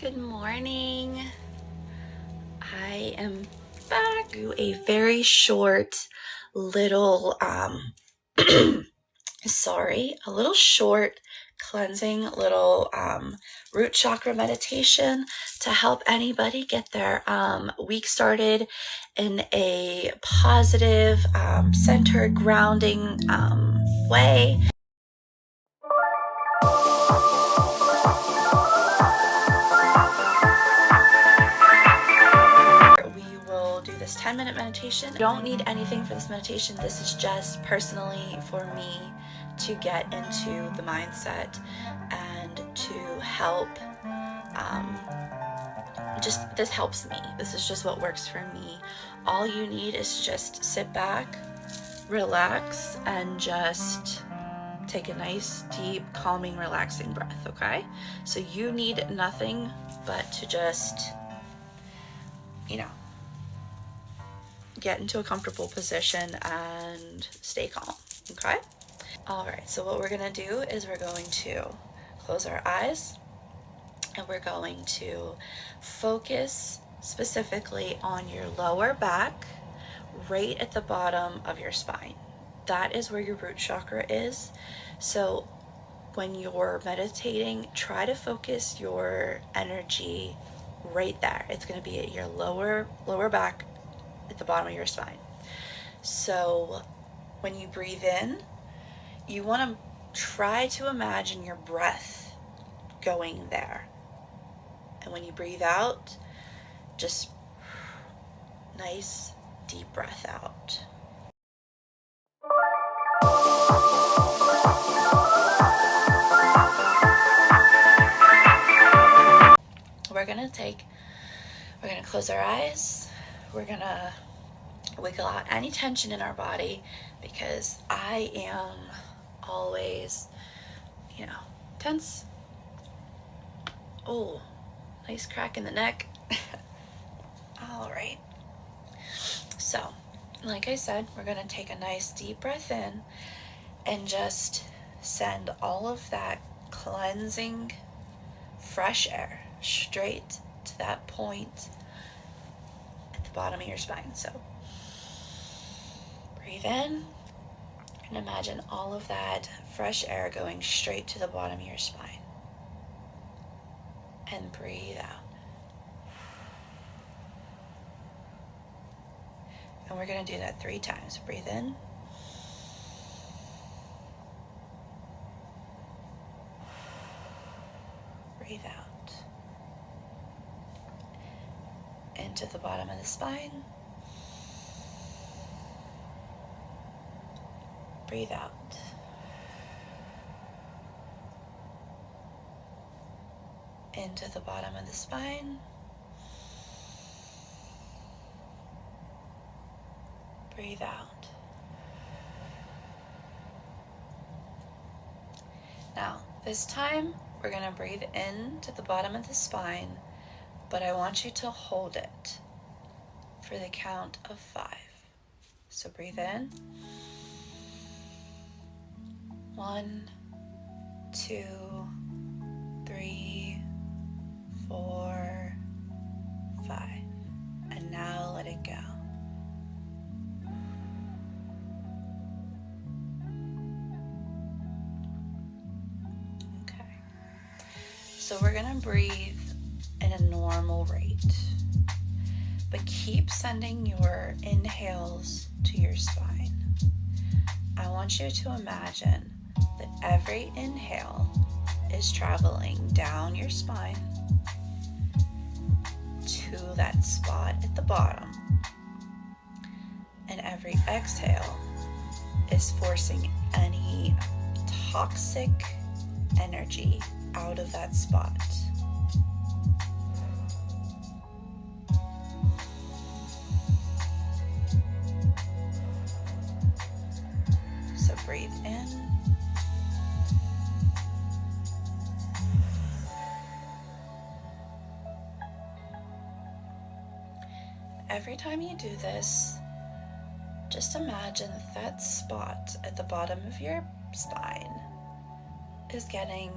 Good morning. I am back to a very short little a little short cleansing little root chakra meditation to help anybody get their week started in a positive, centered, grounding way. We will do this 10-minute meditation. I don't need anything for this meditation. This is just personally for me to get into the mindset and to help. This helps me. This is just what works for me. All you need is just sit back, relax, and just take a nice, deep, calming, relaxing breath, okay? So you need nothing but to just, get into a comfortable position and stay calm, okay? All right, so what we're gonna do is we're going to close our eyes and we're going to focus specifically on your lower back, right at the bottom of your spine. That is where your root chakra is. So when you're meditating, try to focus your energy right there. It's going to be at your lower back at the bottom of your spine. So when you breathe in, you want to try to imagine your breath going there. And when you breathe out, just nice deep breath out. We're going to close our eyes. We're going to wiggle out any tension in our body, because I am always, tense. Oh, nice crack in the neck. All right. So, like I said, we're going to take a nice deep breath in and just send all of that cleansing, fresh air straight to that point at the bottom of your spine. So, breathe in and imagine all of that fresh air going straight to the bottom of your spine. And breathe out. And we're going to do that 3 times. Breathe in. Breathe out. Into the bottom of the spine. Breathe out. Into the bottom of the spine. Breathe out. Now, this time we're going to breathe in to the bottom of the spine, but I want you to hold it for the count of 5. So breathe in. 1, 2, 3, 4, 5. And now let it go. Okay. So we're going to breathe in a normal rate, but keep sending your inhales to your spine. I want you to imagine that every inhale is traveling down your spine to that spot at the bottom, and every exhale is forcing any toxic energy out of that spot. So breathe in. Every time you do this, just imagine that spot at the bottom of your spine is getting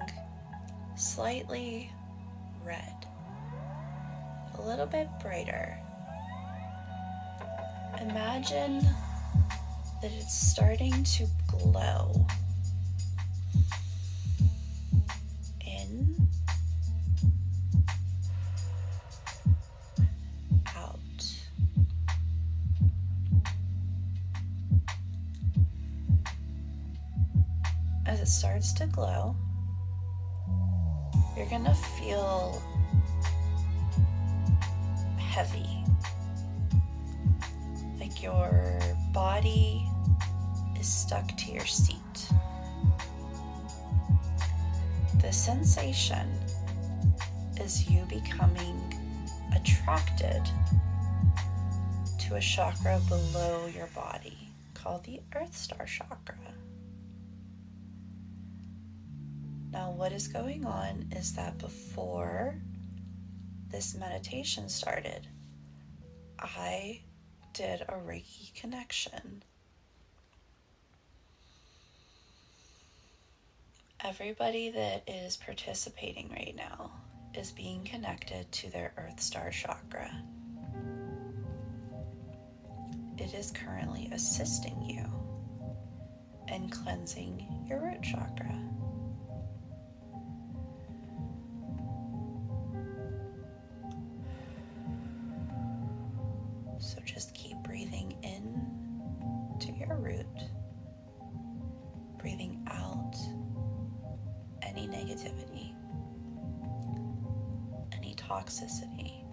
slightly red. a little bit brighter. Imagine that it's starting to glow. In, out. As it starts to glow, you're gonna feel heavy, like your body is stuck to your seat. The sensation is you becoming attracted to a chakra below your body called the Earth Star Chakra. Now, what is going on is that before this meditation started, I did a Reiki connection. Everybody that is participating right now is being connected to their Earth Star Chakra. It is currently assisting you in cleansing your root chakra. So just keep breathing in to your root, breathing out any negativity, any toxicity,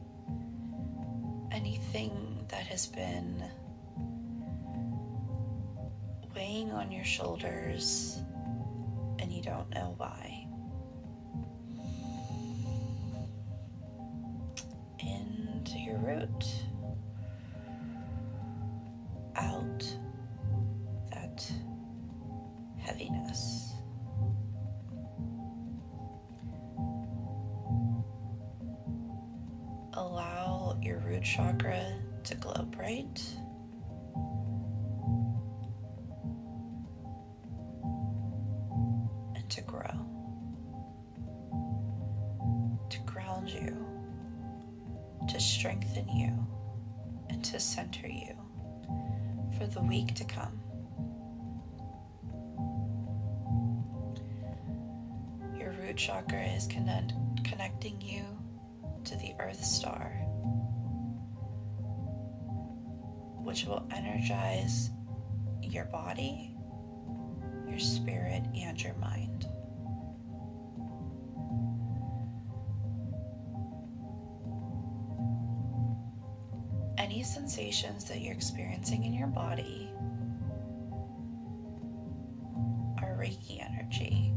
anything that has been weighing on your shoulders and you don't know why. Into your root, out that heaviness. Allow your root chakra to glow bright. And to grow. To ground you. To strengthen you. And to center you for the week to come. Your root chakra is connecting you to the Earth Star, which will energize your body, your spirit, and your mind. Any sensations that you're experiencing in your body are Reiki energy.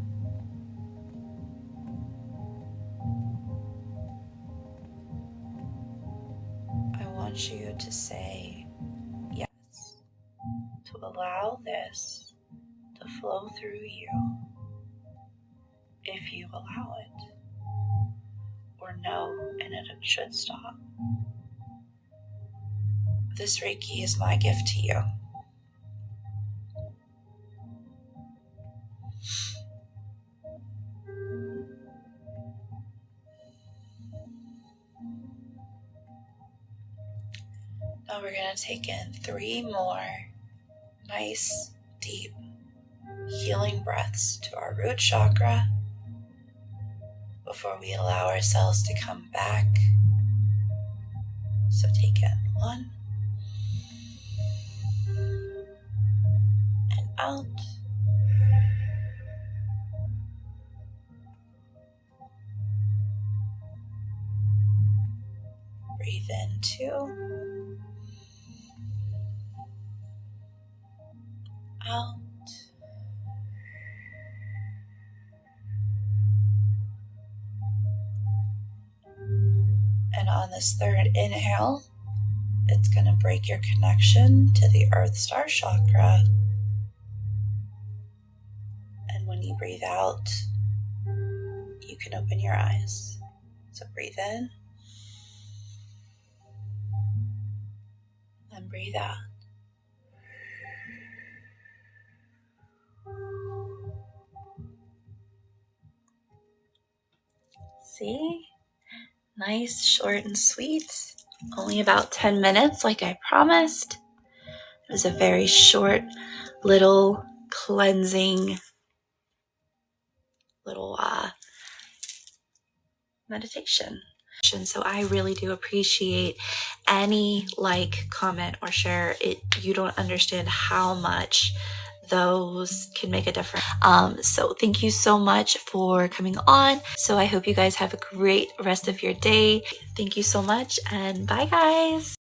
I want you to say yes, to allow this to flow through you if you allow it, or no, and it should stop. This Reiki is my gift to you. Now we're going to take in 3 more nice, deep, healing breaths to our root chakra before we allow ourselves to come back. So take in 1 and out. Breathe in 2. Out. And on this 3rd inhale, it's going to break your connection to the Earth Star Chakra. And when you breathe out, you can open your eyes. So breathe in and breathe out. See? Nice, short, and sweet. Only about 10 minutes, like I promised. It was a very short, little cleansing, little meditation. So I really do appreciate any like, comment, or share. You don't understand how much those can make a difference. So thank you so much for coming on. So I hope you guys have a great rest of your day. Thank you so much, and bye guys.